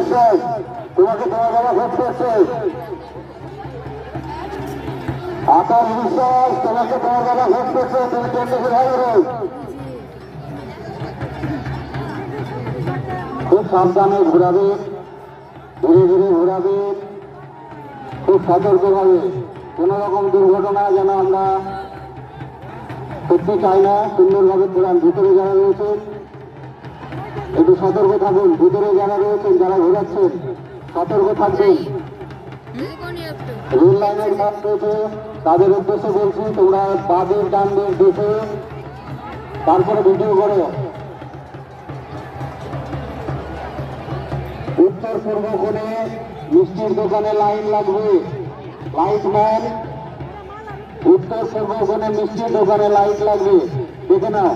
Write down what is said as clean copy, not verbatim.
বিশ্বাস তোমাকে তোমার বাবা ভোট করছে। আকাশ বিশ্বাস তোমাকে তোমার বাবা ভোট করছে, তুমি কেন্দ্রকে ভালো করো। খুব সাবধানে ঘোরাবে, ধীরে ধীরে ঘোরাবে, খুব সতর্কভাবে। কোন রকম দুর্ঘটনা যেন আমরা করতে চাই না। সুন্দরভাবে ঘোরান। ভিতরে যারা রয়েছে একটু সতর্ক থাকুন। ভিতরে যারা রয়েছেন, যারা ঘোরাচ্ছেন, সতর্ক থাকবেন। রেল লাইনের মাঠ রয়েছে, তাদের উদ্দেশ্যে বলছি, তোমরা বাদের ডান দিক দেখে তারপরে ভিডিও করো। উত্তর পূর্ব কোণে মিষ্টির দোকানে লাইন লাগবে। লাইটম্যান, উত্তর পূর্ব কোণে মিষ্টির দোকানে লাইট লাগবে, দেখে নাও।